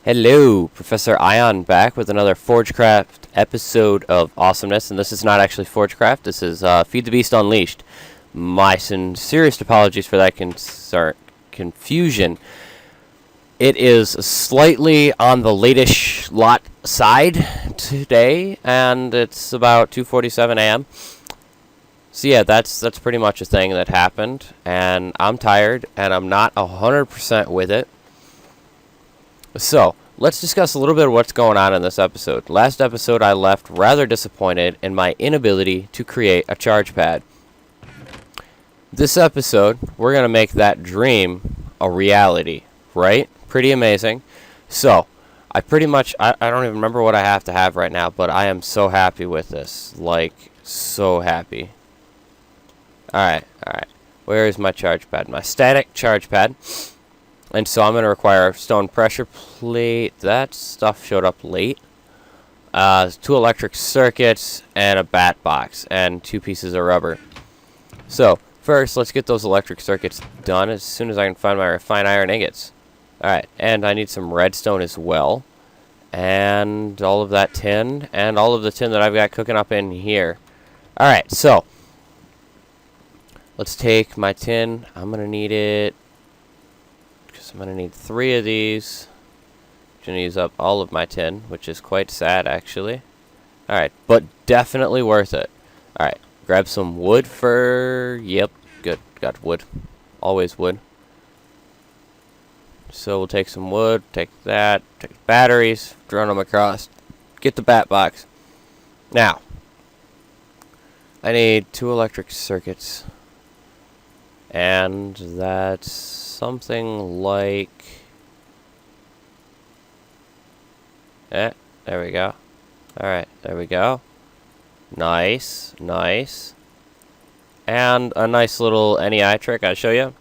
Hello, Professor Ion back with another Forgecraft episode of awesomeness, and this is not actually Forgecraft, this is Feed the Beast Unleashed. My sincerest apologies for that confusion. It is slightly on the late-ish lot side today, and it's about 2:47 a.m. So yeah, that's pretty much a thing that happened, and I'm tired, and I'm not 100% with it. So, let's discuss a little bit of what's going on in this episode. Last episode, I left rather disappointed in my inability to create a charge pad. This episode, we're going to make that dream a reality, right? Pretty amazing. So, I don't even remember what I have to have right now, but I am so happy with this. Like, so happy. Alright. Where is my charge pad? My static charge pad. And so I'm going to require a stone pressure plate. That stuff showed up late. 2 electric circuits and a bat box and 2 pieces of rubber. So first, let's get those electric circuits done as soon as I can find my refined iron ingots. Alright, and I need some redstone as well. And all of that tin. And all of the tin that I've got cooking up in here. Alright, so let's take my tin. I'm going to need it. I'm going to need 3 of these. I'm going to use up all of my tin, which is quite sad, actually. Alright, but definitely worth it. Alright, grab some wood for... Yep, good. Got wood. Always wood. So we'll take some wood, take that, take batteries, run them across, get the bat box. Now, I need 2 electric circuits. And that's something like... there we go. Alright, there we go. Nice. And a nice little NEI trick I'll show you.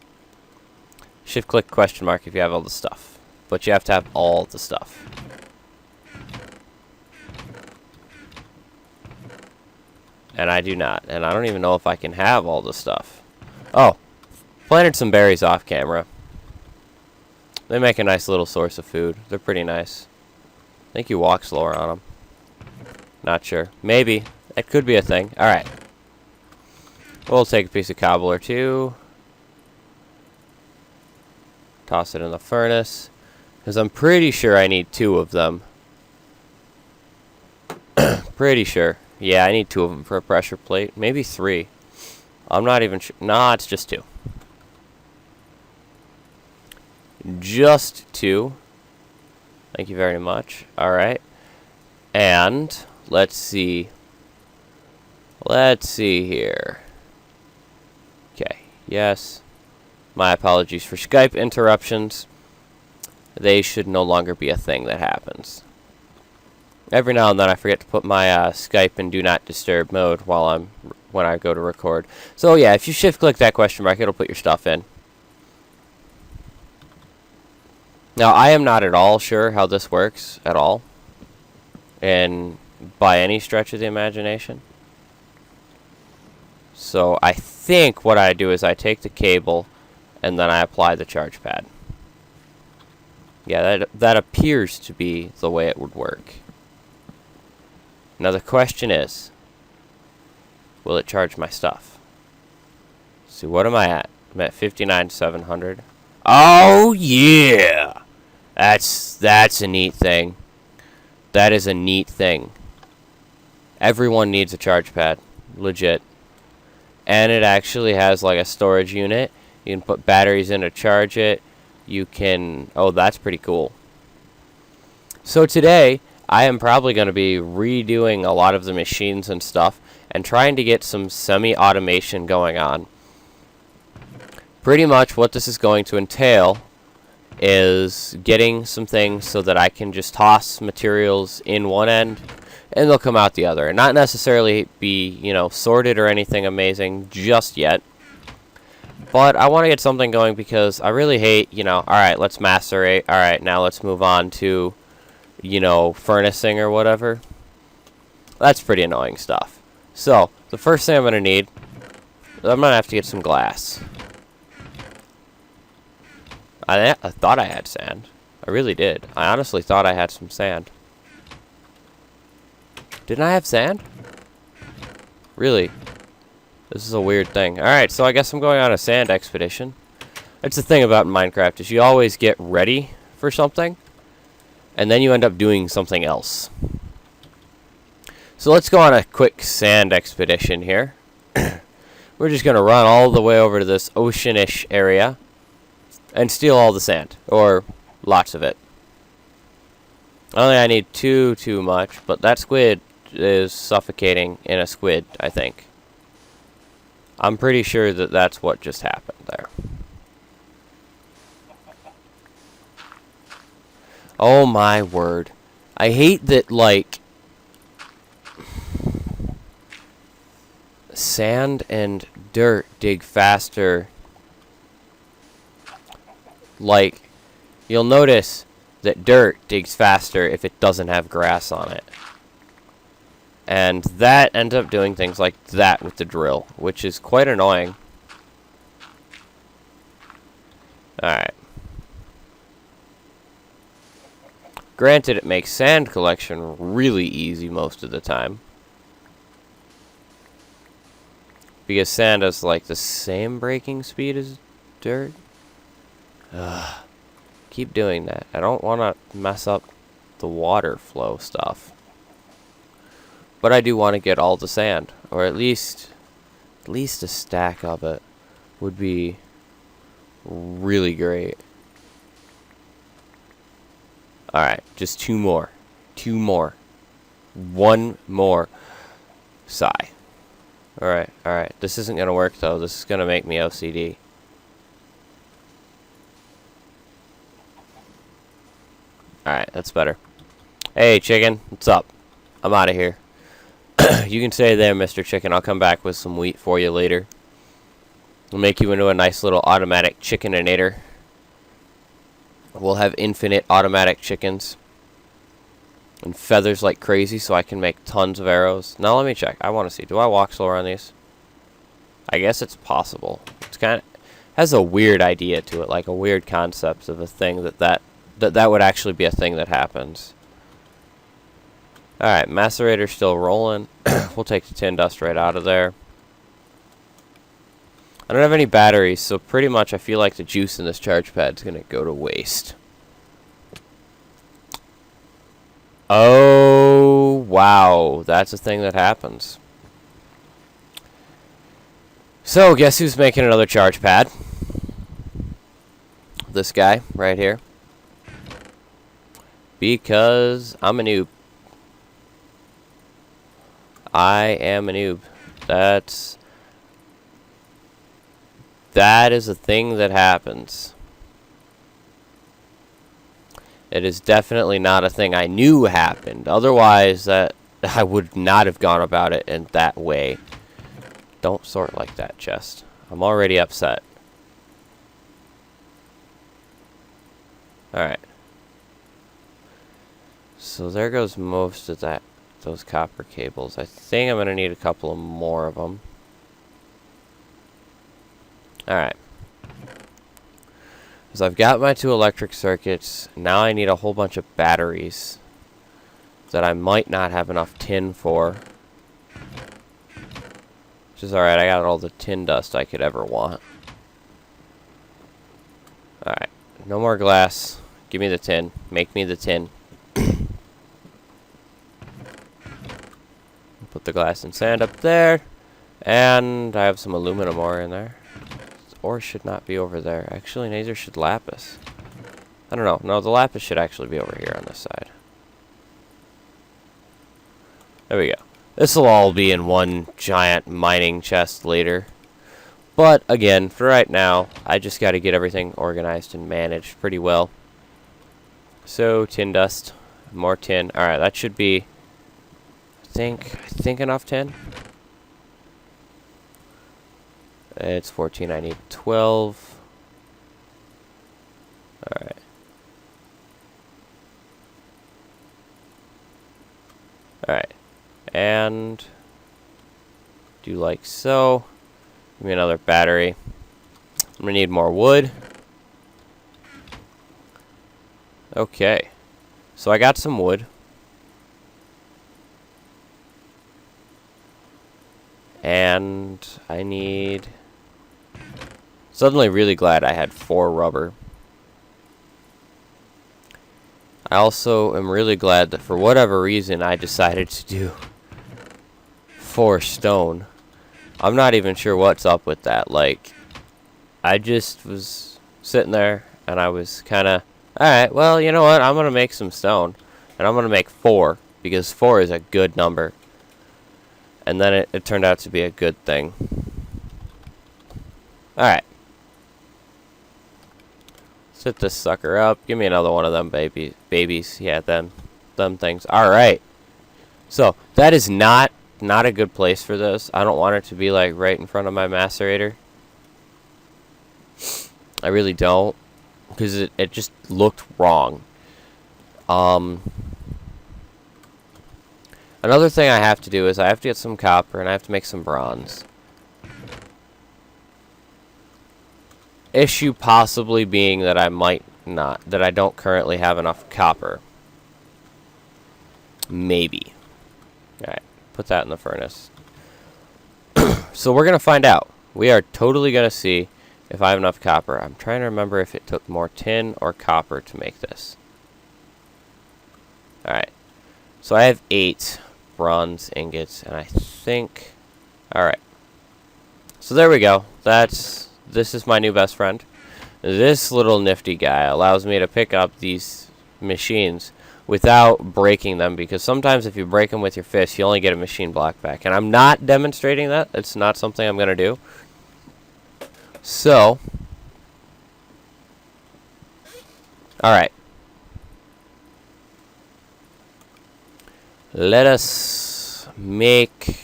Shift-click question mark if you have all the stuff. But you have to have all the stuff. And I do not. And I don't even know if I can have all the stuff. Oh. Planted some berries off camera. They make a nice little source of food. They're pretty nice. I think you walk slower on them. Not sure. Maybe. That could be a thing. Alright. We'll take a piece of cobble or 2. Toss it in the furnace. Because I'm pretty sure I need 2 of them. Pretty sure. Yeah, I need 2 of them for a pressure plate. Maybe 3. I'm not even sure. Nah, it's just 2. Just 2. Thank you very much. Alright. And let's see. Let's see here. Okay. Yes. My apologies for Skype interruptions. They should no longer be a thing that happens. Every now and then I forget to put my Skype in do not disturb mode when I go to record. So yeah, if you shift click that question mark, it'll put your stuff in. Now, I am not at all sure how this works at all, and by any stretch of the imagination. So I think what I do is I take the cable, and then I apply the charge pad. Yeah, that appears to be the way it would work. Now the question is, will it charge my stuff? See, what am I at? I'm at 59,700. Oh yeah! That's a neat thing. That is a neat thing. Everyone needs a charge pad. Legit. And it actually has like a storage unit. You can put batteries in to charge it. You can... Oh, that's pretty cool. So today, I am probably going to be redoing a lot of the machines and stuff and trying to get some semi-automation going on. Pretty much what this is going to entail is getting some things so that I can just toss materials in one end and they'll come out the other. And not necessarily be, you know, sorted or anything amazing just yet. But I want to get something going because I really hate, you know, alright, let's macerate. Alright, now let's move on to, you know, furnacing or whatever. That's pretty annoying stuff. So, the first thing I'm going to need, I'm going to have to get some glass. I thought I had sand. I really did. I honestly thought I had some sand. Didn't I have sand? Really? This is a weird thing. Alright, so I guess I'm going on a sand expedition. That's the thing about Minecraft, is you always get ready for something, and then you end up doing something else. So let's go on a quick sand expedition here. We're just going to run all the way over to this oceanish area and steal all the sand, or lots of it. I don't think I need too much, but that squid is suffocating in a squid, I think. I'm pretty sure that that's what just happened there. Oh my word. I hate that, like, sand and dirt dig faster. Like, you'll notice that dirt digs faster if it doesn't have grass on it. And that ends up doing things like that with the drill, which is quite annoying. Alright. Granted, it makes sand collection really easy most of the time. Because sand has, like, the same breaking speed as dirt. Ugh. Keep doing that. I don't want to mess up the water flow stuff. But I do want to get all the sand. Or at least a stack of it would be really great. Alright, just two more. One more. Sigh. Alright. This isn't going to work, though. This is going to make me OCD. Alright, that's better. Hey, chicken. What's up? I'm out of here. You can stay there, Mr. Chicken. I'll come back with some wheat for you later. We'll make you into a nice little automatic chickeninator. We'll have infinite automatic chickens. And feathers like crazy so I can make tons of arrows. Now let me check. I want to see. Do I walk slower on these? I guess it's possible. It's kind of has a weird idea to it, like a weird concept of a thing that would actually be a thing that happens. Alright, macerator's still rolling. We'll take the tin dust right out of there. I don't have any batteries, so pretty much I feel like the juice in this charge pad is going to go to waste. Oh, wow. That's a thing that happens. So, guess who's making another charge pad? This guy right here. Because I'm a noob. I am a noob. That is a thing that happens. It is definitely not a thing I knew happened. Otherwise, that I would not have gone about it in that way. Don't sort like that, chest. I'm already upset. Alright. So there goes most of those copper cables. I think I'm going to need a couple of more of them. Alright. So I've got my 2 electric circuits. Now I need a whole bunch of batteries that I might not have enough tin for. Which is alright. I got all the tin dust I could ever want. Alright. No more glass. Give me the tin. Make me the tin. Put the glass and sand up there. And I have some aluminum ore in there. Ore should not be over there. Actually, neither should lapis. I don't know. No, the lapis should actually be over here on this side. There we go. This will all be in one giant mining chest later. But, again, for right now, I just got to get everything organized and managed pretty well. So, tin dust. More tin. Alright, that should be... I think enough tin. It's 14. I need 12. Alright. Alright. And do like so. Give me another battery. I'm going to need more wood. Okay. So I got some wood. And I need... Suddenly really glad I had 4 rubber. I also am really glad that for whatever reason I decided to do 4 stone. I'm not even sure what's up with that. Like, I just was sitting there and I was kind of, alright, well, you know what? I'm going to make some stone. And I'm going to make 4 because 4 is a good number. And then it turned out to be a good thing. Alright. Set this sucker up. Give me another one of them babies. Yeah, them things. Alright. So, that is not a good place for this. I don't want it to be like right in front of my macerator. I really don't. Because it just looked wrong. Another thing I have to do is I have to get some copper and I have to make some bronze. Issue possibly being that I might not, that I don't currently have enough copper. Maybe. Alright, put that in the furnace. So we're going to find out. We are totally going to see if I have enough copper. I'm trying to remember if it took more tin or copper to make this. Alright. So I have 8 bronze ingots, and I think... Alright. So there we go. This is my new best friend. This little nifty guy allows me to pick up these machines without breaking them, because sometimes if you break them with your fist, you only get a machine block back. And I'm not demonstrating that. It's not something I'm going to do. So, alright. Let us make...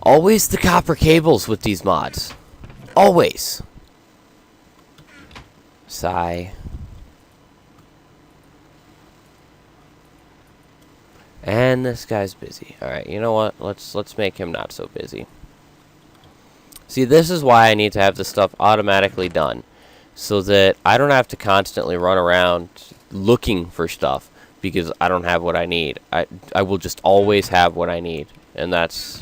always the copper cables with these mods. Always. Sigh. And this guy's busy. Alright, you know what? Let's make him not so busy. See, this is why I need to have this stuff automatically done. So that I don't have to constantly run around looking for stuff. Because I don't have what I need. I will just always have what I need. And that's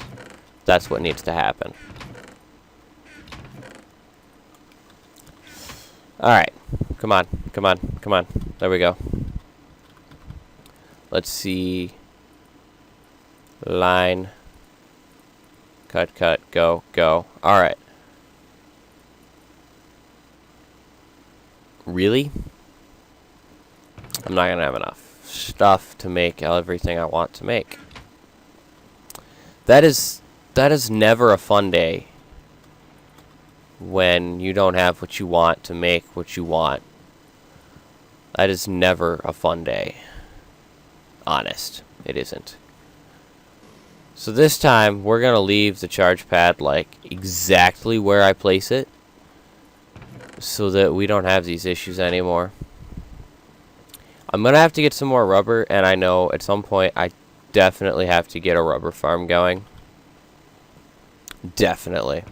what needs to happen. Alright. Come on. Come on. Come on. There we go. Let's see. Line. Cut, cut, go, go. Alright. Really? I'm not going to have enough stuff to make everything I want to make. That is never a fun day when you don't have what you want to make what you want. That is never a fun day. Honest, it isn't. So this time we're gonna leave the charge pad like exactly where I place it, so that we don't have these issues anymore. I'm gonna have to get some more rubber, and I know at some point I definitely have to get a rubber farm going. Definitely.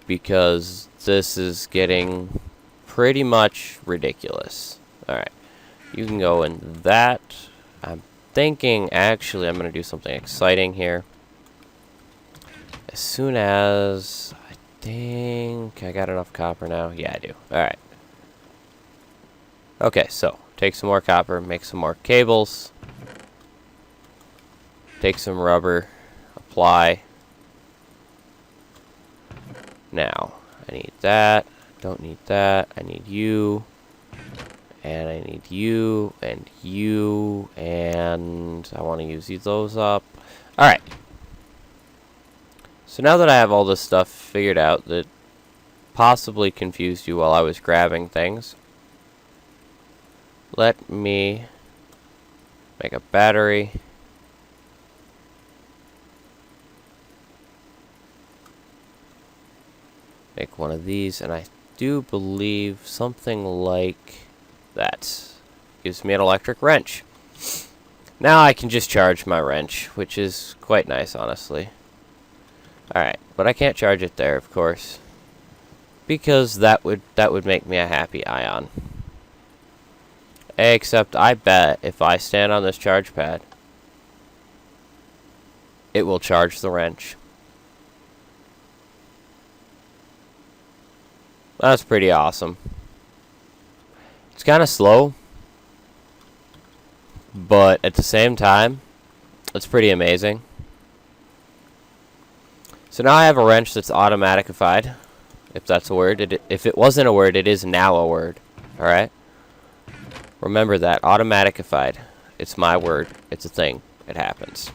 Because this is getting pretty much ridiculous. Alright. You can go in that. I'm thinking, actually, I'm going to do something exciting here. As soon as I think I got enough copper now. Yeah, I do. Alright. Okay, so take some more copper, make some more cables. Take some rubber. Apply. Now, I need that. Don't need that. I need you. And I need you. And you. And I want to use those up. Alright. So now that I have all this stuff figured out that possibly confused you while I was grabbing things, let me make a battery. Make one of these, and I do believe something like that gives me an electric wrench. Now I can just charge my wrench, which is quite nice, honestly. Alright, but I can't charge it there, of course. because that would make me a happy Ion. Except I bet if I stand on this charge pad, it will charge the wrench. That's pretty awesome. It's kind of slow, but at the same time, it's pretty amazing. So now I have a wrench that's automaticified, if that's a word. If it wasn't a word, it is now a word. Alright? Remember that. Automaticified. It's my word. It's a thing. It happens.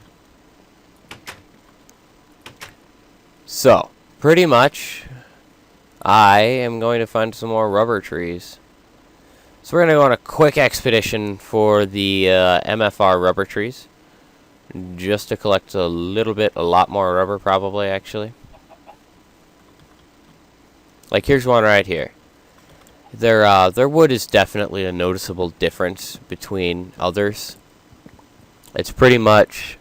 So, pretty much, I am going to find some more rubber trees. So we're going to go on a quick expedition for the MFR rubber trees. Just to collect a lot more rubber probably, actually. Like, here's one right here. Their wood is definitely a noticeable difference between others. It's pretty much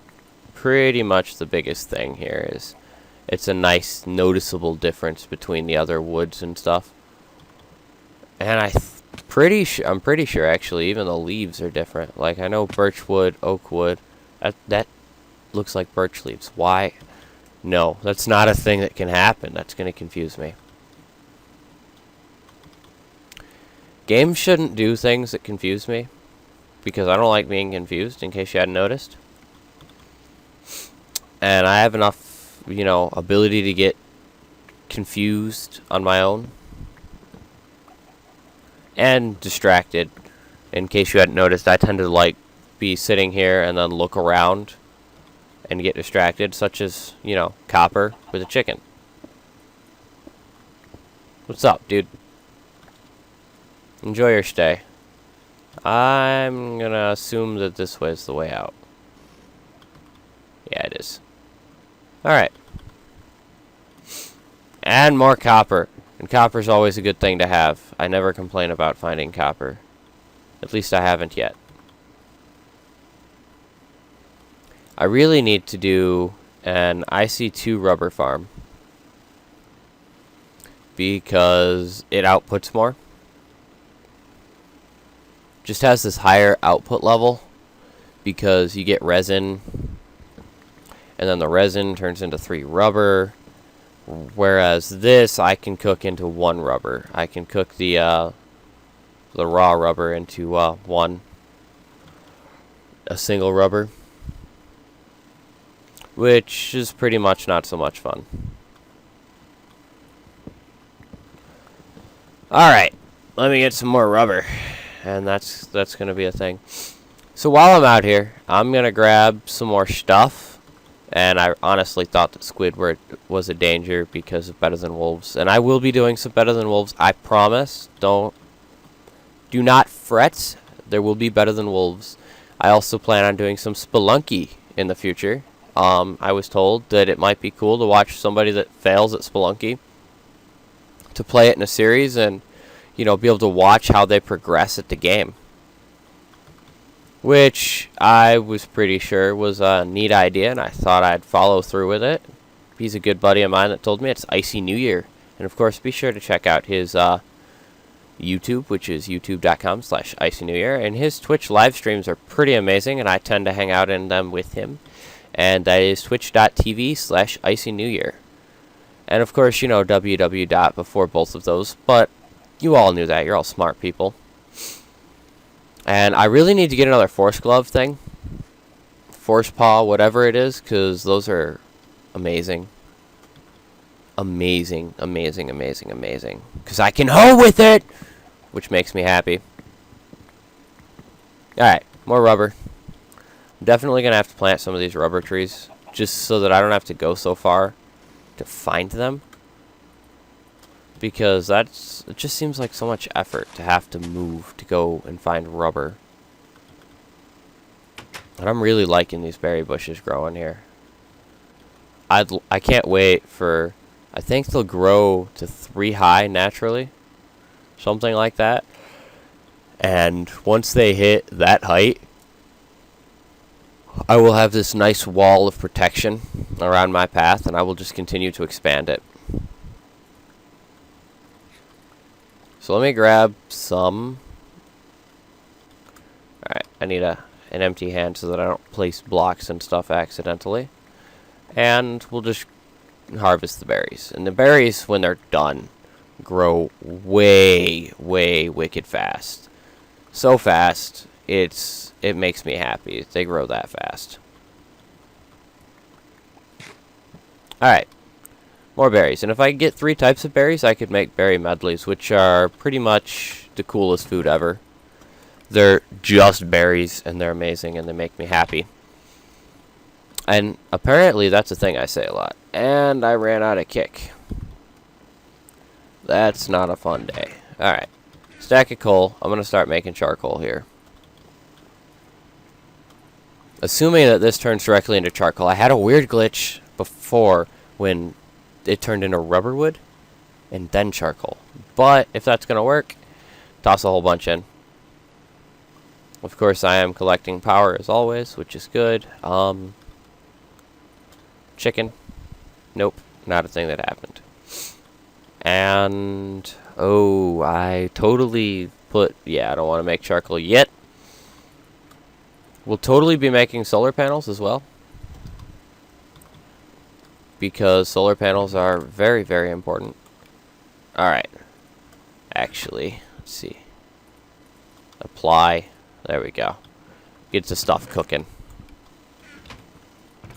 the biggest thing here is it's a nice noticeable difference between the other woods and stuff. And I'm pretty sure actually even the leaves are different. Like, I know birch wood, oak wood, that looks like birch leaves. Why? No, that's not a thing that can happen. That's going to confuse me. Games shouldn't do things that confuse me, because I don't like being confused, in case you hadn't noticed. And I have enough, ability to get confused on my own. And distracted. In case you hadn't noticed, I tend to, be sitting here and then look around and get distracted, such as, copper with a chicken. What's up, dude? Enjoy your stay. I'm gonna assume that this way is the way out. Yeah, it is. Alright. And more copper. And copper's always a good thing to have. I never complain about finding copper. At least I haven't yet. I really need to do an IC2 rubber farm. Because it outputs more. Just has this higher output level because you get resin, and then the resin turns into 3 rubber, whereas this I can cook into 1 rubber. I can cook the raw rubber into a single rubber, which is pretty much not so much fun. Alright, let me get some more rubber. And that's going to be a thing. So while I'm out here, I'm going to grab some more stuff. And I honestly thought that Squidward was a danger because of Better Than Wolves. And I will be doing some Better Than Wolves, I promise. Do not fret. There will be Better Than Wolves. I also plan on doing some Spelunky in the future. I was told that it might be cool to watch somebody that fails at Spelunky to play it in a series and be able to watch how they progress at the game. Which I was pretty sure was a neat idea, and I thought I'd follow through with it. He's a good buddy of mine that told me it's Icy New Year. And of course, be sure to check out his YouTube, which is youtube.com/IcyNewYear. And his Twitch live streams are pretty amazing, and I tend to hang out in them with him. And that is twitch.tv/IcyNewYear. And of course, www. Before both of those, but you all knew that. You're all smart people. And I really need to get another force glove thing. Force paw, whatever it is, because those are amazing. Amazing, amazing, amazing, amazing. Because I can hoe with it! Which makes me happy. Alright, more rubber. I'm definitely going to have to plant some of these rubber trees. Just so that I don't have to go so far to find them. Because it just seems like so much effort to have to move to go and find rubber. And I'm really liking these berry bushes growing here. I can't wait for... I think they'll grow to 3 high naturally. Something like that. And once they hit that height, I will have this nice wall of protection around my path, and I will just continue to expand it. So let me grab some. Alright, I need an empty hand so that I don't place blocks and stuff accidentally. And we'll just harvest the berries. And the berries, when they're done, grow way, way wicked fast. So fast, it makes me happy. They grow that fast. Alright. More berries. And if I get 3 types of berries, I could make berry medleys, which are pretty much the coolest food ever. They're just berries, and they're amazing, and they make me happy. And apparently that's a thing I say a lot. And I ran out of kick. That's not a fun day. Alright. Stack of coal. I'm going to start making charcoal here. Assuming that this turns directly into charcoal. I had a weird glitch before when it turned into rubber wood and then charcoal. But if that's going to work, toss a whole bunch in. Of course, I am collecting power as always, which is good. Chicken. Nope, not a thing that happened. And, oh, I totally put, yeah, I don't want to make charcoal yet. We'll totally be making solar panels as well, because solar panels are very, very important. Alright. Actually, let's see. Apply. There we go. Gets the stuff cooking.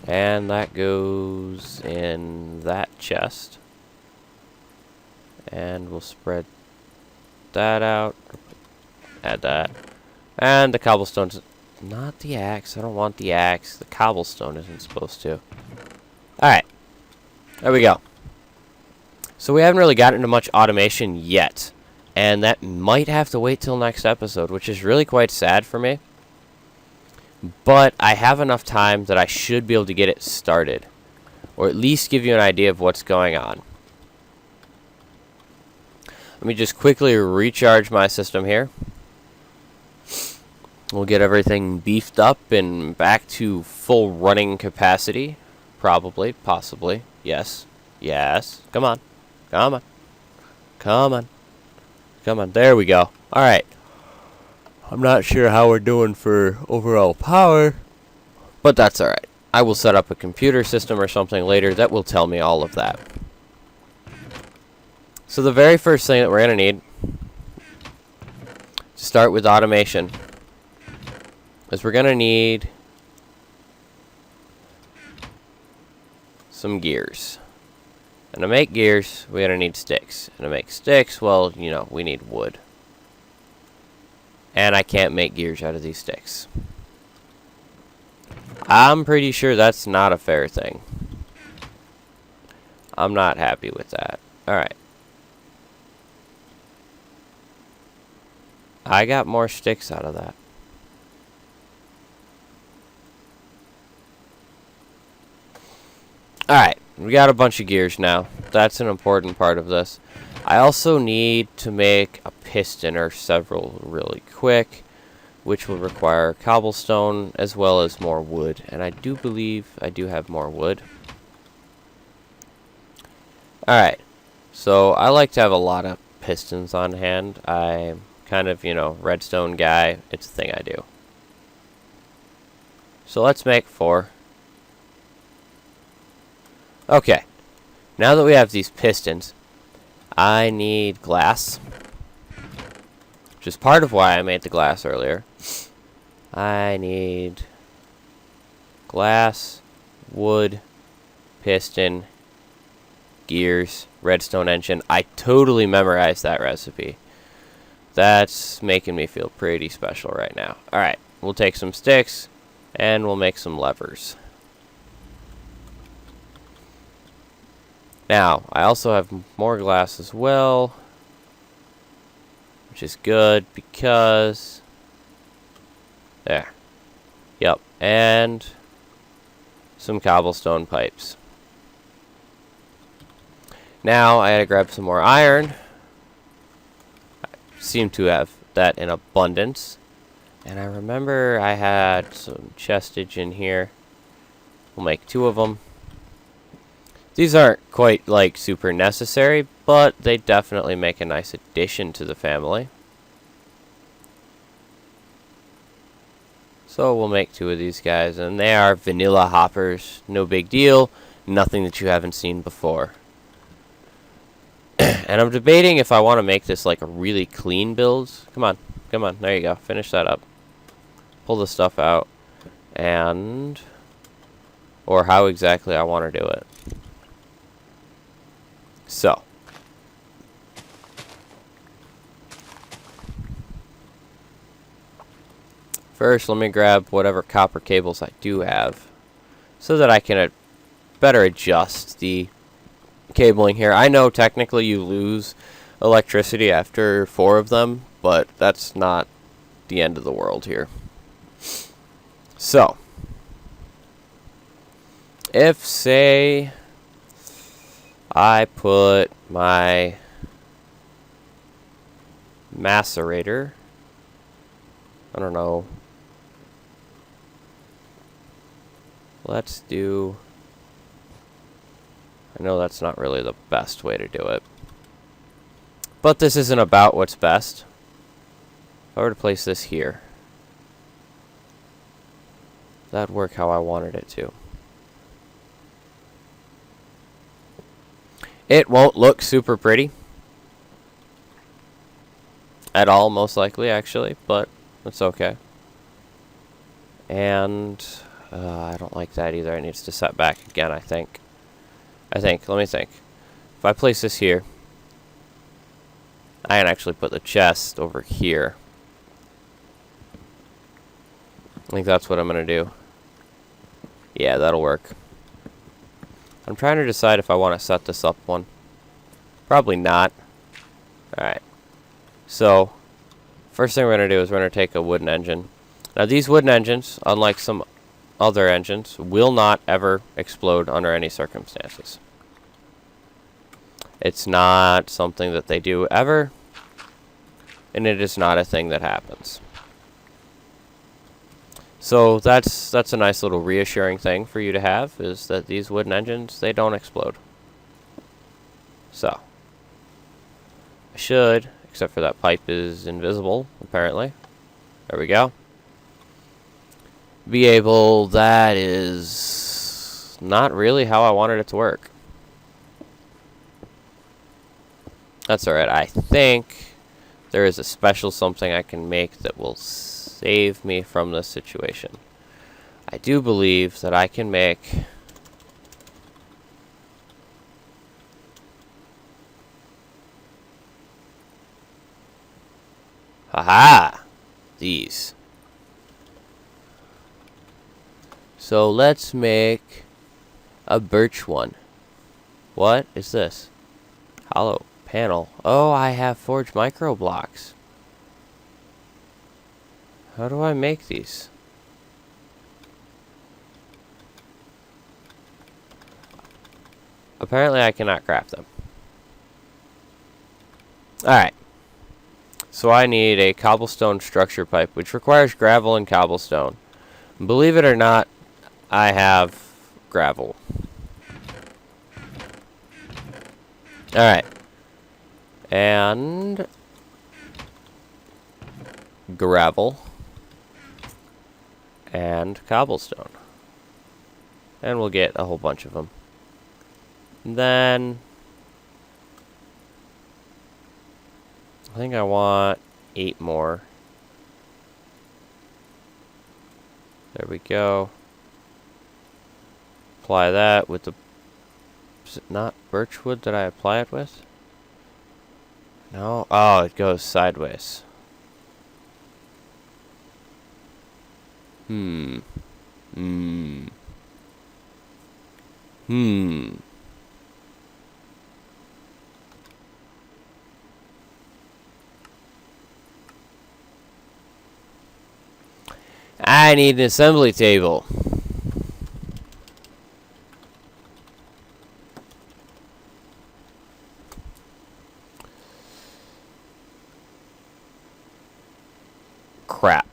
And that goes in that chest. And we'll spread that out. Add that. And the cobblestone's not the axe. I don't want the axe. The cobblestone isn't supposed to. Alright. There we go. So we haven't really gotten into much automation yet. And that might have to wait till next episode, which is really quite sad for me. But I have enough time that I should be able to get it started. Or at least give you an idea of what's going on. Let me just quickly recharge my system here. We'll get everything beefed up and back to full running capacity. Probably, possibly. Yes. Yes. Come on. Come on. Come on. Come on. There we go. Alright. I'm not sure how we're doing for overall power, but that's alright. I will set up a computer system or something later that will tell me all of that. So the very first thing that we're going to need to start with automation is we're going to need some gears. And to make gears, we're going to need sticks. And to make sticks, well, you know, we need wood. And I can't make gears out of these sticks. I'm pretty sure that's not a fair thing. I'm not happy with that. Alright. I got more sticks out of that. Alright, we got a bunch of gears now. That's an important part of this. I also need to make a piston or several really quick, which will require cobblestone as well as more wood. And I do believe I do have more wood. Alright, so I like to have a lot of pistons on hand. I'm kind of, you know, redstone guy. It's a thing I do. So let's make 4. Okay, now that we have these pistons, I need glass, which is part of why I made the glass earlier. I need glass, wood, piston, gears, redstone engine. I totally memorized that recipe. That's making me feel pretty special right now. Alright, we'll take some sticks, and we'll make some levers. Now, I also have more glass as well, which is good because, there, yep, and some cobblestone pipes. Now, I gotta grab some more iron. I seem to have that in abundance, and I remember I had some chestage in here. We'll make 2 of them. These aren't quite, like, super necessary, but they definitely make a nice addition to the family. So we'll make 2 of these guys, and they are vanilla hoppers. No big deal. Nothing that you haven't seen before. And I'm debating if I want to make this like a really clean build. Come on. Come on. There you go. Finish that up. Pull the stuff out. And... or how exactly I want to do it. So. First, let me grab whatever copper cables I do have, so that I can better adjust the cabling here. I know technically you lose electricity after 4 of them, but that's not the end of the world here. So, if, say, I put my macerator, I don't know, let's do... I know that's not really the best way to do it. But this isn't about what's best. If I were to place this here, that'd work how I wanted it to. It won't look super pretty. At all, most likely, actually. But it's okay. And... I don't like that either. It needs to set back again, I think. Let me think. If I place this here, I can actually put the chest over here. I think that's what I'm going to do. Yeah, that'll work. I'm trying to decide if I want to set this up one. Probably not. Alright. So, first thing we're going to do is we're going to take a wooden engine. Now, these wooden engines, unlike some other engines, will not ever explode under any circumstances. It's not something that they do ever, and it is not a thing that happens. So that's a nice little reassuring thing for you to have, is that these wooden engines, they don't explode. So I should, except for that pipe is invisible, apparently. There we go. Be able, that is not really how I wanted it to work. That's alright. I think there is a special something I can make that will save me from this situation. I do believe that I can make these. So let's make a birch one. What is this? Hollow panel. Oh, I have forged micro blocks. How do I make these? Apparently I cannot craft them. Alright. So I need a cobblestone structure pipe, which requires gravel and cobblestone. Believe it or not, I have gravel. Alright. And gravel. And cobblestone. And we'll get a whole bunch of them. And then I think I want 8 more. There we go. Apply that with the... Is it not birchwood that I apply it with? No? Oh, it goes sideways. Hmm. I need an assembly table. Crap.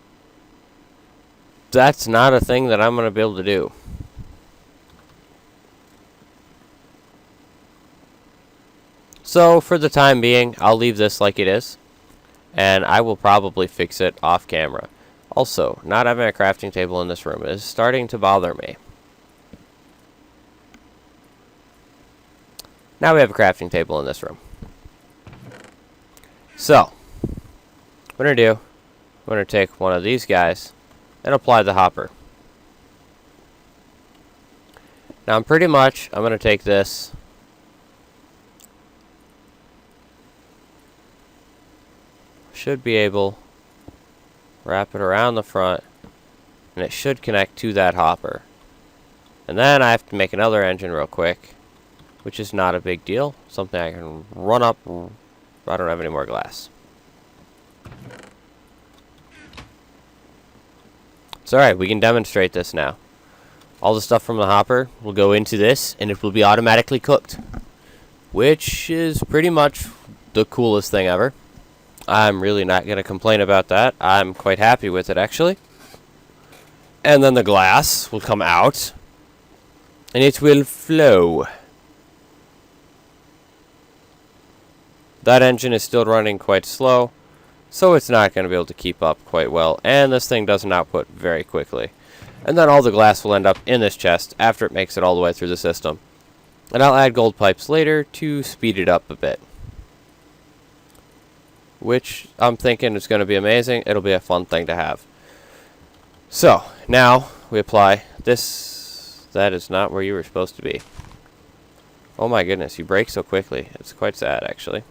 That's not a thing that I'm going to be able to do. So for the time being, I'll leave this like it is, and I will probably fix it off camera. Also, not having a crafting table in this room is starting to bother me. Now we have a crafting table in this room. So, what we're going to do, I'm going to take one of these guys and apply the hopper. Now I'm going to take this should be able wrap it around the front, and it should connect to that hopper. And then I have to make another engine real quick, which is not a big deal. Something I can run up. I don't have any more glass. It's alright, we can demonstrate this now. All the stuff from the hopper will go into this, and it will be automatically cooked, which is pretty much the coolest thing ever. I'm really not going to complain about that. I'm quite happy with it, actually. And then the glass will come out, and it will flow. That engine is still running quite slow, so it's not going to be able to keep up quite well, and this thing doesn't output very quickly. And then all the glass will end up in this chest after it makes it all the way through the system. And I'll add gold pipes later to speed it up a bit, which I'm thinking is going to be amazing. It'll be a fun thing to have. So, now we apply this. That is not where you were supposed to be. Oh my goodness, you break so quickly. It's quite sad, actually.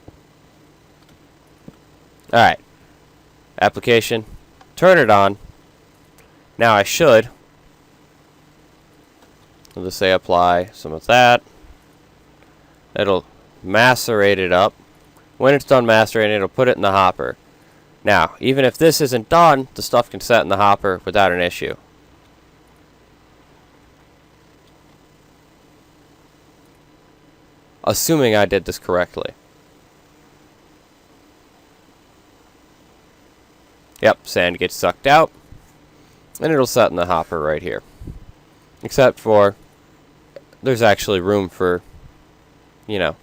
Alright. Application. Turn it on. Now I should, I'll just say apply some of that. It'll macerate it up. When it's done macerating, it'll put it in the hopper. Now, even if this isn't done, the stuff can set in the hopper without an issue. Assuming I did this correctly. Yep, sand gets sucked out, and it'll set in the hopper right here. Except for, there's actually room for, you know,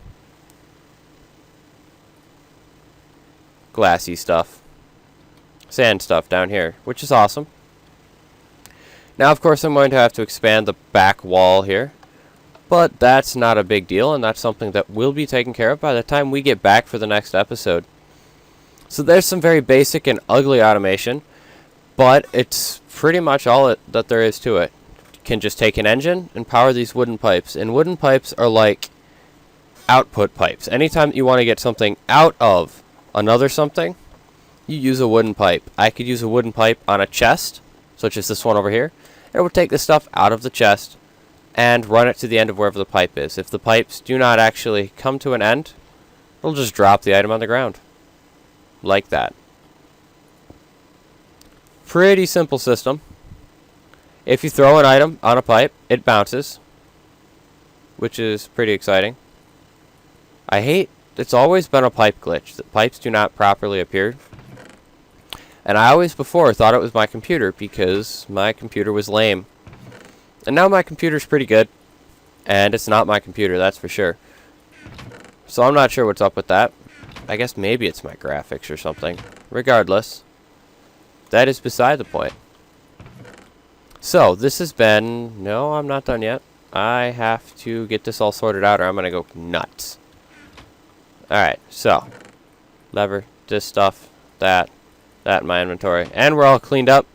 glassy stuff, sand stuff down here, which is awesome. Now, of course, I'm going to have to expand the back wall here, but that's not a big deal, and that's something that will be taken care of by the time we get back for the next episode. So there's some very basic and ugly automation, but it's pretty much all that there is to it. You can just take an engine and power these wooden pipes, and wooden pipes are like output pipes. Anytime you want to get something out of another something, you use a wooden pipe. I could use a wooden pipe on a chest, such as this one over here. It would take the stuff out of the chest and run it to the end of wherever the pipe is. If the pipes do not actually come to an end, it'll just drop the item on the ground. Like that. Pretty simple system. If you throw an item on a pipe, it bounces, which is pretty exciting. It's always been a pipe glitch that pipes do not properly appear. And I always before thought it was my computer because my computer was lame. And now my computer's pretty good. And it's not my computer, that's for sure. So I'm not sure what's up with that. I guess maybe it's my graphics or something. Regardless, that is beside the point. So, this has been... No, I'm not done yet. I have to get this all sorted out or I'm going to go nuts. Alright, so. Lever, this stuff, that in my inventory. And we're all cleaned up.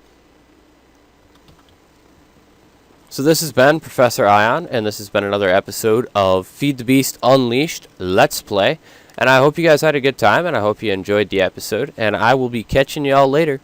So this has been Professor Ion, and this has been another episode of Feed the Beast Unleashed Let's Play. And I hope you guys had a good time, and I hope you enjoyed the episode, and I will be catching y'all later.